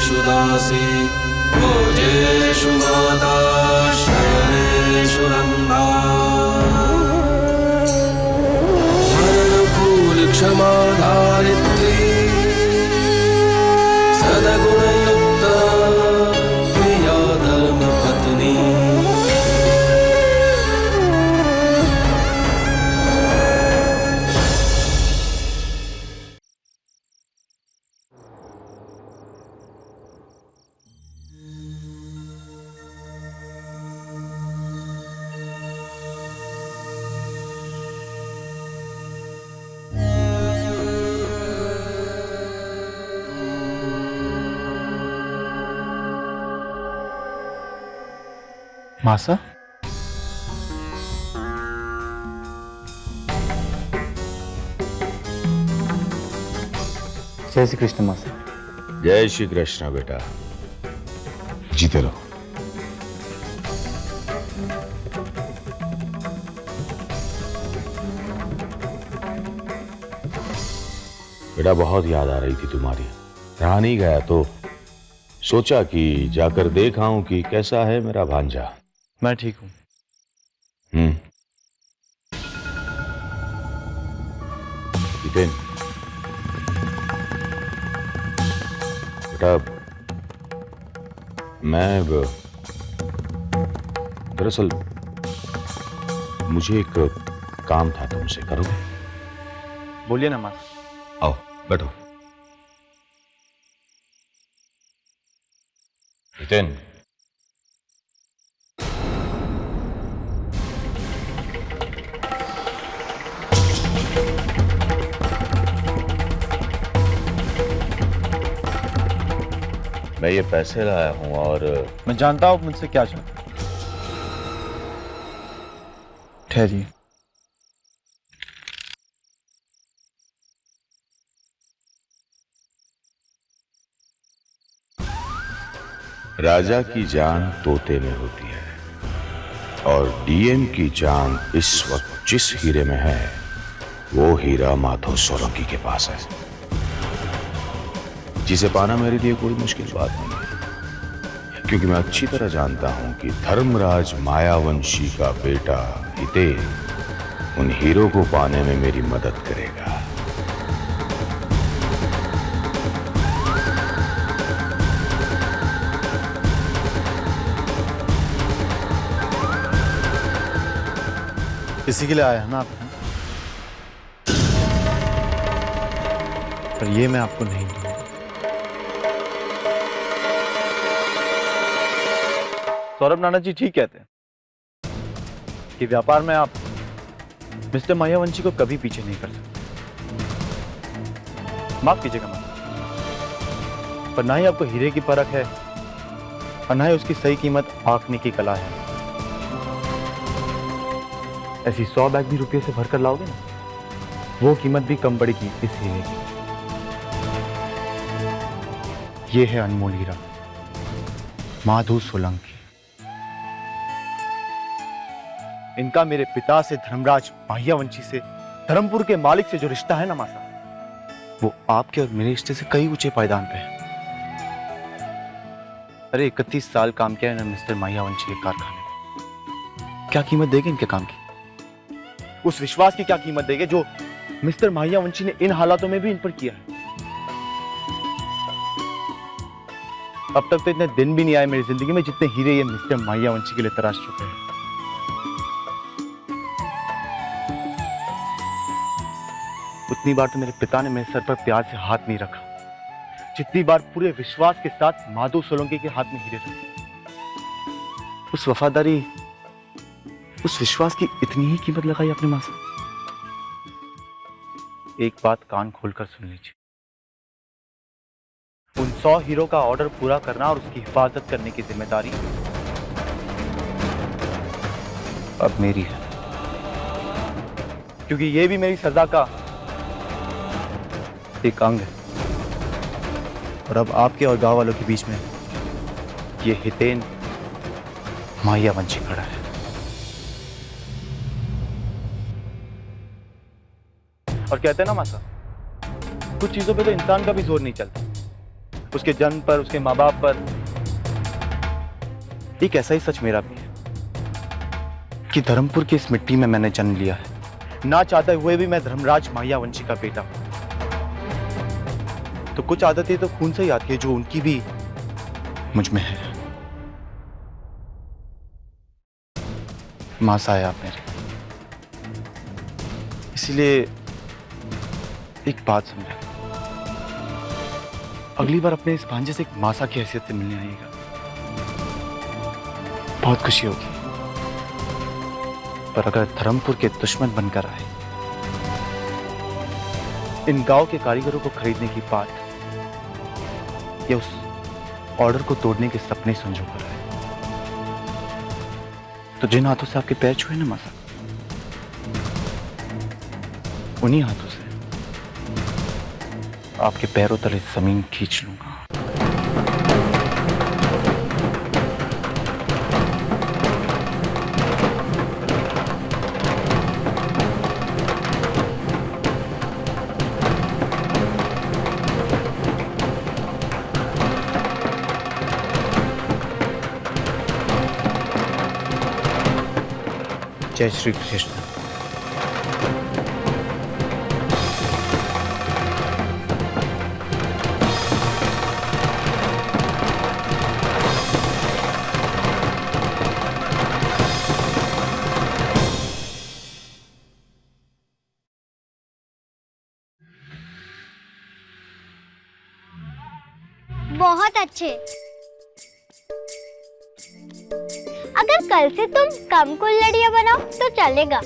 सर्वेषु दासी भोजेषु माता शयनेषु रन्धा मननुकूल क्षमा धारित्री सद्गुणयुक्ता प्रिया धर्मपत्नी। मासा, जय श्री कृष्ण मासा। जय श्री कृष्ण बेटा, जीते रहो। बेटा बहुत याद आ रही थी तुम्हारी, रहा नहीं गया तो सोचा कि जाकर देख आऊं कि कैसा है मेरा भांजा। मैं ठीक हूं। जितेन बेटा, मैं दरअसल मुझे एक काम था तुमसे, करोगे? बोलिए ना मासा। आओ बैठो। जितेन, मैं ये पैसे लाया हूं और मैं जानता हूं मुझसे क्या चाहते। ठहरिए। राजा की जान तोते में होती है और डीएम की जान इस वक्त जिस हीरे में है वो हीरा माधो सोलंकी के पास है, जिसे पाना मेरे लिए कोई मुश्किल बात नहीं है, क्योंकि मैं अच्छी तरह जानता हूं कि धर्मराज मायावंशी का बेटा हितेन उन हीरो को पाने में मेरी मदद करेगा। इसी के लिए आया है ना आप? पर ये मैं आपको नहीं दूंगा। सौरभ नाना जी ठीक कहते हैं कि व्यापार में आप मिस्टर मायावंशी को कभी पीछे नहीं कर सकते। माफ कीजिएगा माता, पर ना ही आपको हीरे की परख है और ना ही उसकी सही कीमत आंकने की कला है। ऐसी 100 बैग भी रुपये से भरकर लाओगे ना, वो कीमत भी कम पड़ेगी इस हीरे की। ये है अनमोल हीरा माधो सोलंकी। इनका मेरे पिता से धर्मराज मायावंशी से, धर्मपुर के मालिक से जो रिश्ता है ना मासा, वो आपके और मेरे रिश्ते से कई ऊंचे पायदान पे है। अरे 31 साल काम किया है ना मिस्टर मायावंशी के कारखाने में। क्या कीमत देंगे इनके काम की? उस विश्वास की क्या कीमत देंगे जो मिस्टर मायावंशी ने इन हालातों में भी इन पर किया है? अब तक तो इतने दिन भी नहीं आए मेरी जिंदगी में जितने हीरे ये मिस्टर मायावंशी के लिए तराश चुके हैं। उतनी बार तो मेरे पिता ने मेरे सर पर प्यार से हाथ नहीं रखा जितनी बार पूरे विश्वास के साथ माधो सोलंकी के हाथ में हीरे रखे। उस वफादारी, उस विश्वास की इतनी ही कीमत लगाई आपने मां से। एक बात कान खोलकर सुन लीजिए, उन 100 हीरो का ऑर्डर पूरा करना और उसकी हिफाजत करने की जिम्मेदारी अब मेरी है, क्योंकि ये भी मेरी सजा का एक अंग है। और अब आपके और गांव वालों के बीच में ये हितेन मायावंशी खड़ा है। और कहते हैं ना मासा, कुछ चीजों पे तो इंसान का भी जोर नहीं चलता। उसके जन्म पर, उसके माँ बाप पर। एक ऐसा ही सच मेरा भी है कि धर्मपुर की इस मिट्टी में मैंने जन्म लिया है। ना चाहते हुए भी मैं धर्मराज मायावंशी का बेटा हूं। तो कुछ आदतें तो खून से ही आती है जो उनकी भी मुझ में है। मां सा है आप मेरे, इसीलिए एक बात समझा, अगली बार अपने इस भांजे से एक मासा की हैसियत से मिलने आइएगा, बहुत खुशी होगी। पर अगर धर्मपुर के दुश्मन बनकर आए, इन गांव के कारीगरों को खरीदने की बात या उस ऑर्डर को तोड़ने के सपने संजो कर आए, तो जिन हाथों से आपके पैर छुए ना मासा, उन्हीं हाथों से आपके पैरों तले जमीन खींच लूंगा। जय श्री कृष्ण। बहुत अच्छे। अगर कल से तुम कम कुल्हड़ियाँ बनाओ तो चलेगा।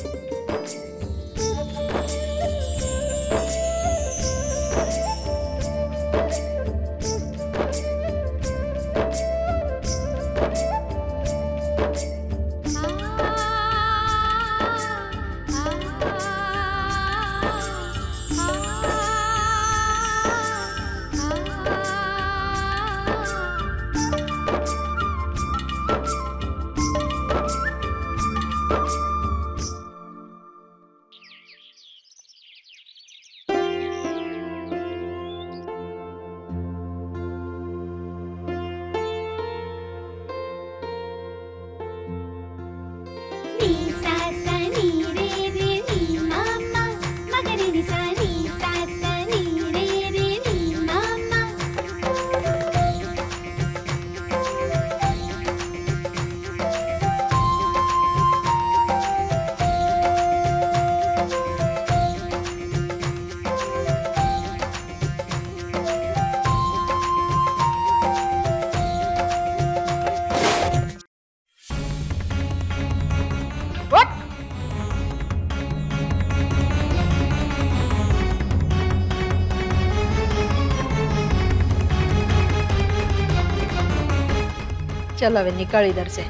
चल अब निकल इधर से।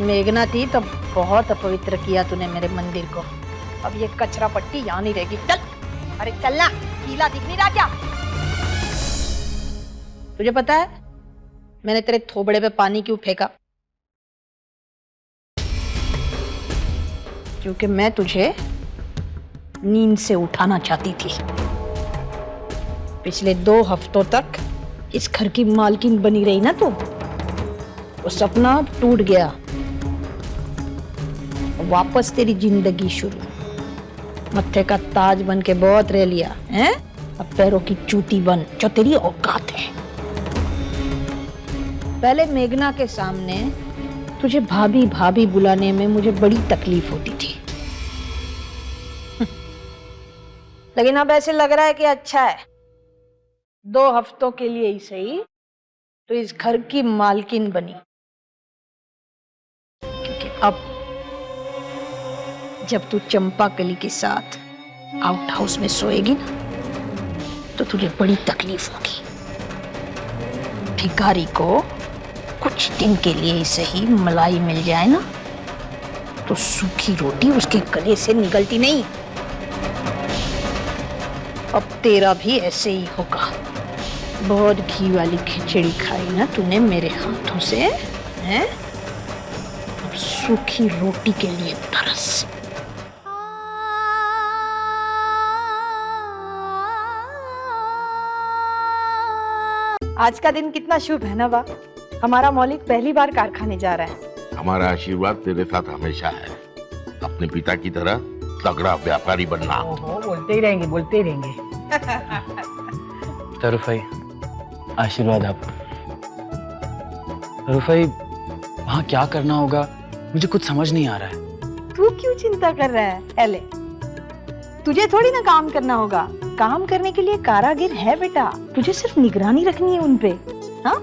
मेघना थी तब बहुत अपवित्र किया तूने मेरे मंदिर को। अब ये कचरा पट्टी यहाँ नहीं रहेगी। चल, अरे चलना, गीला दिख नहीं रहा क्या? तुझे पता है मैंने तेरे थोबड़े पे पानी क्यों फेंका? क्योंकि मैं तुझे नींद से उठाना चाहती थी। पिछले 2 हफ्तों तक इस घर की मालकिन बनी रही ना तू, वो सपना टूट गया। वापस तेरी जिंदगी शुरू। मत्थे का ताज बन के बहुत रह लिया हैं? अब पैरों की चूती बन, जो तेरी औकात है। पहले मेघना के सामने तुझे भाभी भाभी बुलाने में मुझे बड़ी तकलीफ होती थी, लेकिन अब ऐसे लग रहा है कि अच्छा है, 2 हफ्तों के लिए ही सही तो इस घर की मालकिन बनी। क्योंकि अब जब तू चंपाकली के साथ आउट हाउस में सोएगी ना, तो तुझे बड़ी तकलीफ होगी। भिखारी को कुछ दिन के लिए ही सही मलाई मिल जाए ना, तो सूखी रोटी उसके गले से निकलती नहीं। अब तेरा भी ऐसे ही होगा। बहुत घी वाली खिचड़ी खाई ना तूने मेरे हाथों से, हैं? अब सूखी रोटी के लिए तरस। आज का दिन कितना शुभ है ना वाह। हमारा मौलिक पहली बार कारखाने जा रहा है। हमारा आशीर्वाद तेरे साथ हमेशा है। अपने पिता की तरह तगड़ा व्यापारी बनना। ओहो, बोलते ही रहेंगे, बोलते ही रहेंगे। तरुफाई, आशीर्वाद आप। तरुफाई, वहाँ क्या करना होगा मुझे कुछ समझ नहीं आ रहा है। तू क्यों चिंता कर रहा है? एले, तुझे थोड़ी ना काम करना होगा। काम करने के लिए कारागिर है बेटा, तुझे सिर्फ निगरानी रखनी है उनपे। हाँ,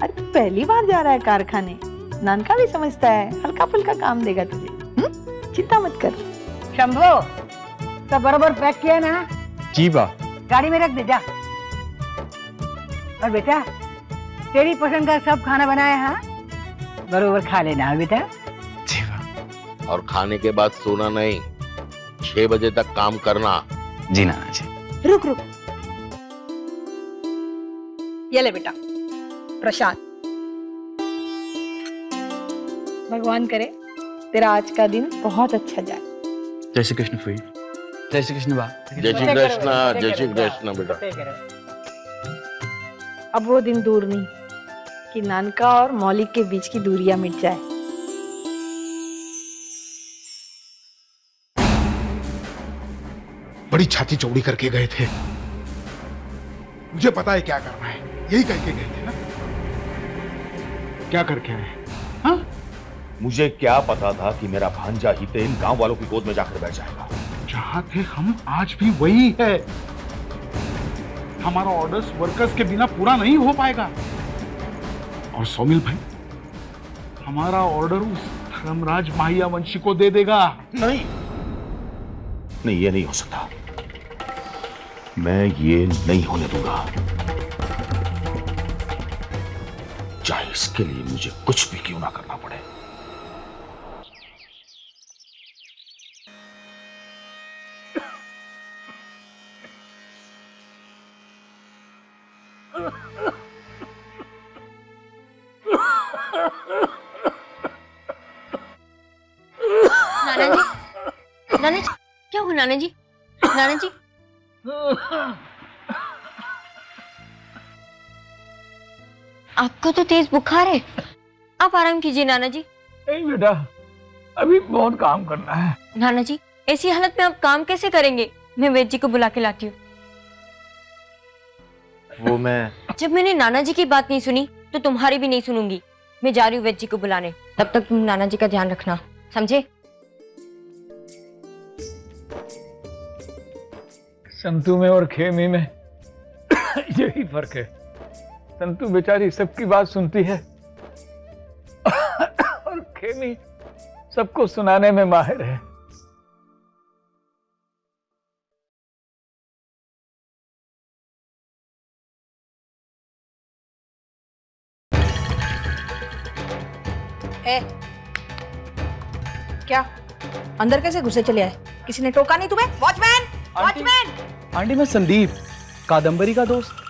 अरे तू पहली बार जा रहा है कारखाने, नानका भी समझता है हल्का फुल्का काम देगा तुझे। चिंता मत कर। शंभो, सब बराबर पैक किया ना? जी बा। गाड़ी में रख दे जा। और बेटा, तेरी पसंद का सब खाना बनाया है, बराबर खा लेना बेटा। जी बा। और खाने के बाद सोना नहीं, 6 बजे तक काम करना। जी नाना जी। रुक रुक, ये ले बेटा प्रसाद। भगवान करे तेरा आज का दिन बहुत अच्छा जाए। जय श्री कृष्ण फुई। जय श्री कृष्ण बा। जय श्री कृष्ण, जय श्री कृष्ण बेटा। अब वो दिन दूर नहीं कि नानका और मौलिक के बीच की दूरियां मिट जाए। बड़ी छाती चौड़ी करके गए थे। मुझे पता है क्या करना है, यही कह के गए थे ना। क्या करके आए? हाँ? मुझे क्या पता था कि मेरा भांजा हिते इन गांव वालों की गोद में जाकर बैठ जाएगा। जहां थे हम आज भी वही है। हमारा ऑर्डर्स वर्कर्स के बिना पूरा नहीं हो पाएगा। और सौमिल भाई, हमारा ऑर्डर उस धर्मराज माहियावंशी को दे देगा। नहीं, ये नहीं हो सकता। मैं ये नहीं होने दूंगा, चाहे इसके लिए मुझे कुछ भी क्यों ना करना पड़े। नाना जी, नाना जी, क्या हुआ नाना जी? नाना जी, आपको तो तेज बुखार है, आप आराम कीजिए नाना जी। नहीं बेटा, अभी बहुत काम करना है। नाना जी, ऐसी हालत में आप काम कैसे करेंगे? मैं वैद्य जी को बुला के लाती हूँ। वो मैं जब मैंने नाना जी की बात नहीं सुनी तो तुम्हारी भी नहीं सुनूंगी। मैं जा रही हूँ वैद्य जी को बुलाने। तब तक तुम नाना जी का ध्यान रखना, समझे? संतू में और खेमी में यही फर्क है। संतू बेचारी सबकी बात सुनती है और खेमी सबको सुनाने में माहिर है। ए, क्या अंदर कैसे घुसे चले आए? किसी ने टोका नहीं तुम्हें? Watchman, watchman! आंटी, मैं संदीप, कादम्बरी का दोस्त।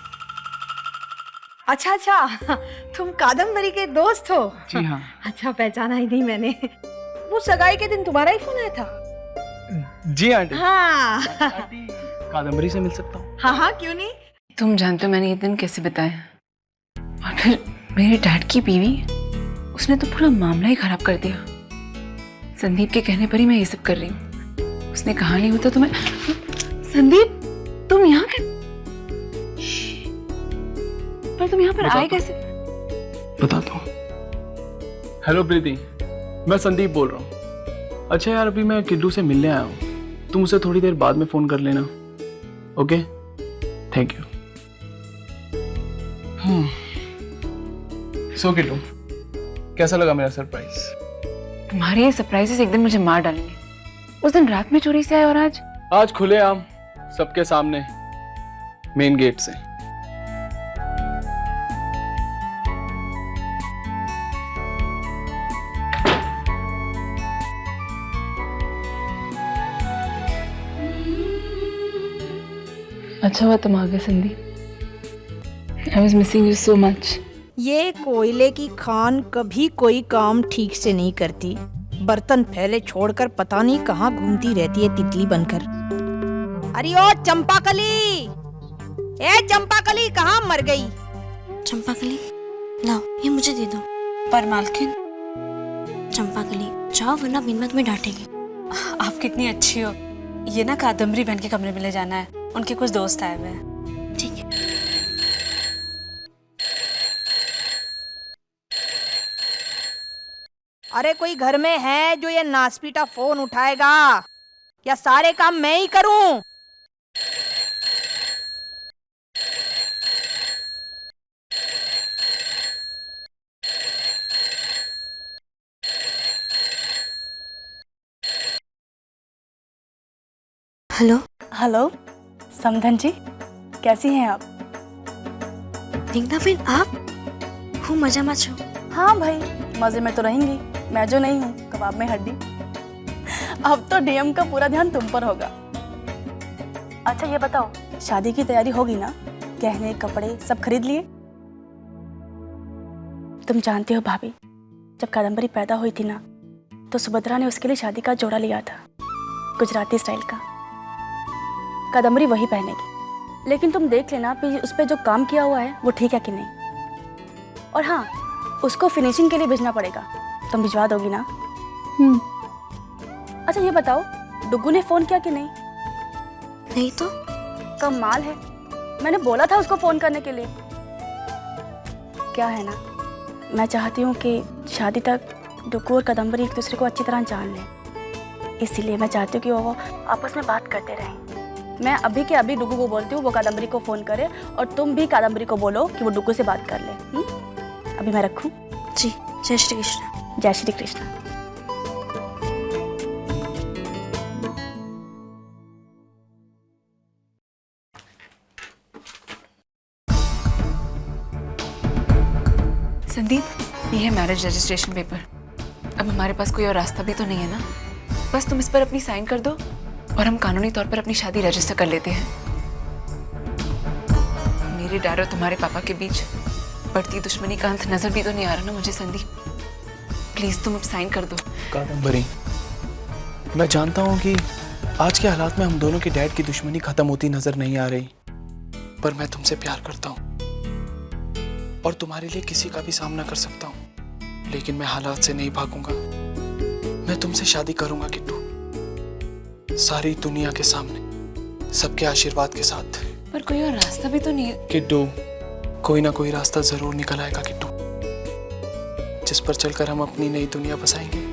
अच्छा अच्छा, तुम कादम्बरी के दोस्त हो? जी हाँ। अच्छा, पहचाना ही नहीं मैंने। वो सगाई के दिन तुम्हारा ही फोन आया था? जी आंटी। हाँ आंटी, कादम्बरी से मिल सकता हूँ? हाँ हाँ, क्यों नहीं। तुम जानते हो मैंने ये दिन कैसे बिताए, और फिर मेरे डैड की बीवी, उसने तो पूरा मामला ही खराब कर दिया। संदीप के कहने पर ही मैं ये सब कर रही हूँ। उसने कहा नहीं होता तो मैं। संदीप, तुम यहाँ पर तुम यहाँ पर आए कैसे? बताता हूँ। हेलो प्रीति, मैं संदीप बोल रहा हूँ। अच्छा यार, अभी मैं किड्डू से मिलने आया हूँ, तुम उसे थोड़ी देर बाद में फोन कर लेना। Okay, thank you. So kiddo, कैसा लगा मेरा सरप्राइज? तुम्हारे ये सरप्राइजेस एक दिन मुझे मार डालेंगे। उस दिन रात में चोरी से आए और आज खुले आम सबके सामने, मेन गेट से। अच्छा हुआ तुम आ गए Sandeep. I was missing you so much. ये कोयले की खान कभी कोई काम ठीक से नहीं करती। बर्तन फैले छोड़कर पता नहीं कहाँ घूमती रहती है तितली बनकर। अरे ओ चंपाकली, ए चंपाकली, कहाँ मर गई? चंपाकली, लाओ ये मुझे दे दो। पर मालकिन, चंपाकली जाओ वरना बिनमा तुम्हें डांटेगी। आप कितनी अच्छी हो। ये ना कादम्बरी बहन के कमरे में ले जाना है, उनके कुछ दोस्त आए हुए हैं। ठीक है। अरे कोई घर में है जो ये नासपीटा फोन उठाएगा, या सारे काम मैं ही करूं? हेलो हेलो समधन जी, कैसी हैं आप? बिंगना बहन आप खूब मजा में छो। हाँ भाई, मजे में तो रहेंगी, मैं जो नहीं हूँ कबाब में हड्डी। अब तो डीएम का पूरा ध्यान तुम पर होगा। अच्छा ये बताओ, शादी की तैयारी होगी ना? गहने कपड़े सब खरीद लिए? तुम जानते हो भाभी, जब कादम्बरी पैदा हुई थी ना, तो सुभद्रा ने उसके लिए शादी का जोड़ा लिया था, गुजराती स्टाइल का। कादम्बरी वही पहनेगी, लेकिन तुम देख लेना उस पर जो काम किया हुआ है वो ठीक है कि नहीं। और हाँ, उसको फिनिशिंग के लिए भेजना पड़ेगा, तुम भिजवा दोगी ना? अच्छा ये बताओ, डुग्गू ने फोन किया कि नहीं? नहीं तो कमाल है, मैंने बोला था उसको फोन करने के लिए। क्या है ना, मैं चाहती हूँ कि शादी तक डुग्गू और कादम्बरी एक दूसरे को अच्छी तरह जान लें, इसीलिए मैं चाहती हूँ कि वो आपस में बात करते रहें। मैं अभी के अभी डुग्गू को बोलती हूँ वो कादम्बरी को फोन करे, और तुम भी कादम्बरी को बोलो कि वो डुग्गू से बात कर ले। अभी मैं रखूँ? जी, जय श्री कृष्ण। जय श्री कृष्ण। संदीप, ये है मैरिज रजिस्ट्रेशन पेपर। अब हमारे पास कोई और रास्ता भी तो नहीं है ना, बस तुम इस पर अपनी साइन कर दो और हम कानूनी तौर पर अपनी शादी रजिस्टर कर लेते हैं। मेरे डैड और तुम्हारे पापा के बीच बढ़ती दुश्मनी का अंत नजर भी तो नहीं आ रहा ना मुझे संदीप। प्लीज तुम अब साइन कर दो। कादम्बरी, मैं जानता हूँ कि आज के हालात में हम दोनों के डैड की दुश्मनी खत्म होती नजर नहीं आ रही, पर मैं तुमसे प्यार करता हूँ और तुम्हारे लिए किसी का भी सामना कर सकता हूँ, लेकिन मैं हालात से नहीं भागूंगा। मैं तुमसे शादी करूंगा किट्टू, सारी दुनिया के सामने, सबके आशीर्वाद के साथ। पर कोई और रास्ता भी तो नहीं है। किट्टू, कोई ना कोई रास्ता जरूर निकल आएगा किट्टू, जिस पर चलकर हम अपनी नई दुनिया बसाएंगे।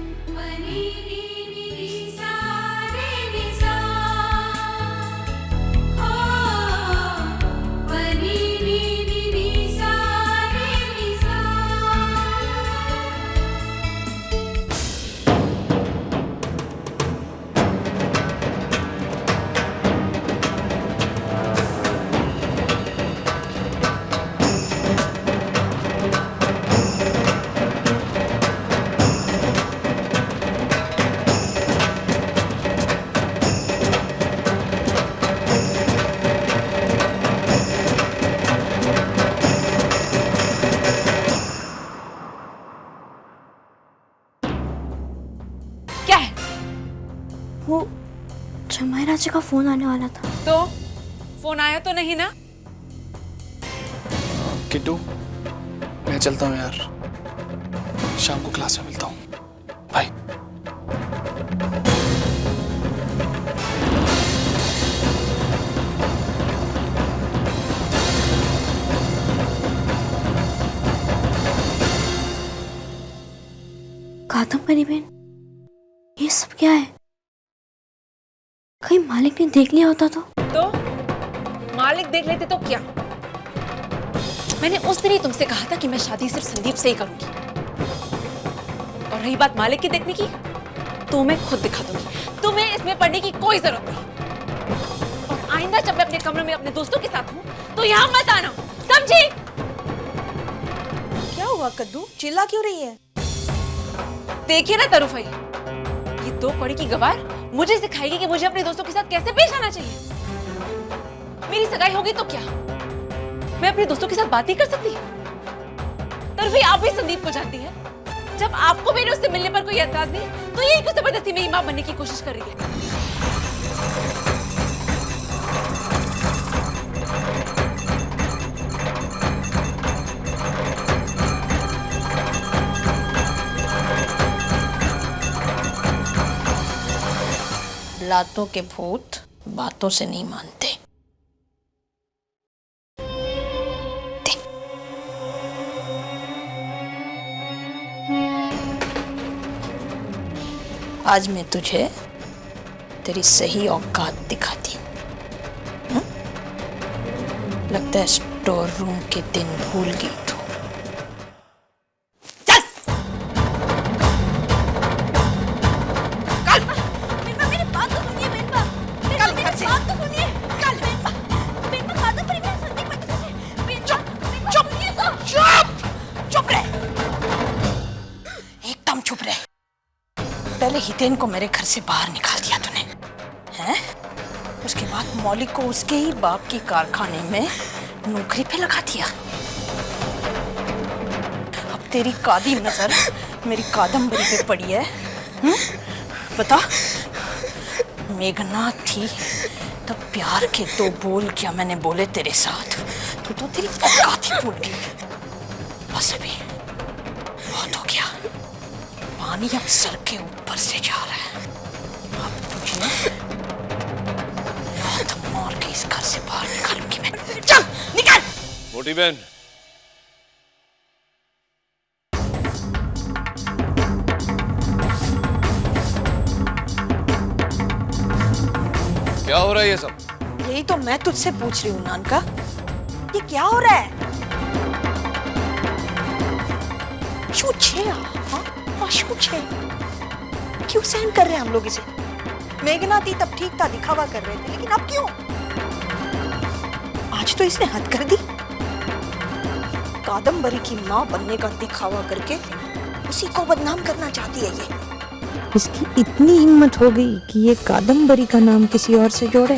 वो जमाई राजा का फोन आने वाला था। तो फोन आया तो नहीं ना? किट्टू, मैं चलता हूँ यार, शाम को क्लास में मिलता हूँ। बाय। कादम्बरी बहन, ये सब क्या है? कहीं मालिक ने देख लिया होता तो? मालिक देख लेते तो क्या? मैंने उस दिन ही तुमसे कहा था कि मैं शादी सिर्फ संदीप से ही करूंगी। और रही बात मालिक की देखने की, तो मैं खुद दिखा दूंगी। तुम्हें इसमें पढ़ने की कोई जरूरत नहीं। और आइंदा जब मैं अपने कमरे में अपने दोस्तों के साथ हूँ तो यहाँ मत आना, समझी? क्या हुआ कद्दू, चिल्ला क्यों रही है? देखिए ना तरुफई, ये दो कौड़ी की गवार मुझे सिखाएगी कि मुझे अपने दोस्तों के साथ कैसे पेश आना चाहिए। मेरी सगाई होगी तो क्या मैं अपने दोस्तों के साथ बात नहीं कर सकती? तरुफई, आप भी संदीप को जानती है। जब आपको मेरे उससे मिलने पर कोई एतराज नहीं, तो यही कुछ जबरदस्ती मेरी मां बनने की कोशिश कर रही है। लातों के भूत बातों से नहीं मानते। आज मैं तुझे तेरी सही औकात दिखाती हूँ। लगता है स्टोर रूम के दिन भूल गई तू। एकदम चुप रहे। पहले हितेन को मेरे घर से बाहर निकाल दिया तूने, हैं? उसके बाद मौलिक को उसके ही बाप की कारखाने में नौकरी पे लगा दिया। अब तेरी कादी नजर मेरी कादम्बरी पे पड़ी है। बता, मेघना थी तब प्यार के 2 बोल क्या मैंने बोले तेरे साथ, तू तो तेरी औकात ही भूल गई। बस अभी बहुत हो गया, पानी अब सर के ऊपर से जा रहा है। अब तुझे लात मार के इस घर से बाहर निकालूंगी मैं। चल निकल। मोटी बहन, क्या हो रहा है ये सब? यही तो मैं तुझसे पूछ रही हूँ नानका, ये क्या हो रहा है? क्यों सहन कर रहे हैं हम लोग इसे? मेघना थी तब ठीक था, दिखावा कर रहे थे, लेकिन अब क्यों? आज तो इसने हद कर दी। कादम्बरी की माँ बनने का दिखावा करके उसी को बदनाम करना चाहती है ये। इसकी इतनी हिम्मत हो गई कि ये कादम्बरी का नाम किसी और से जोड़े।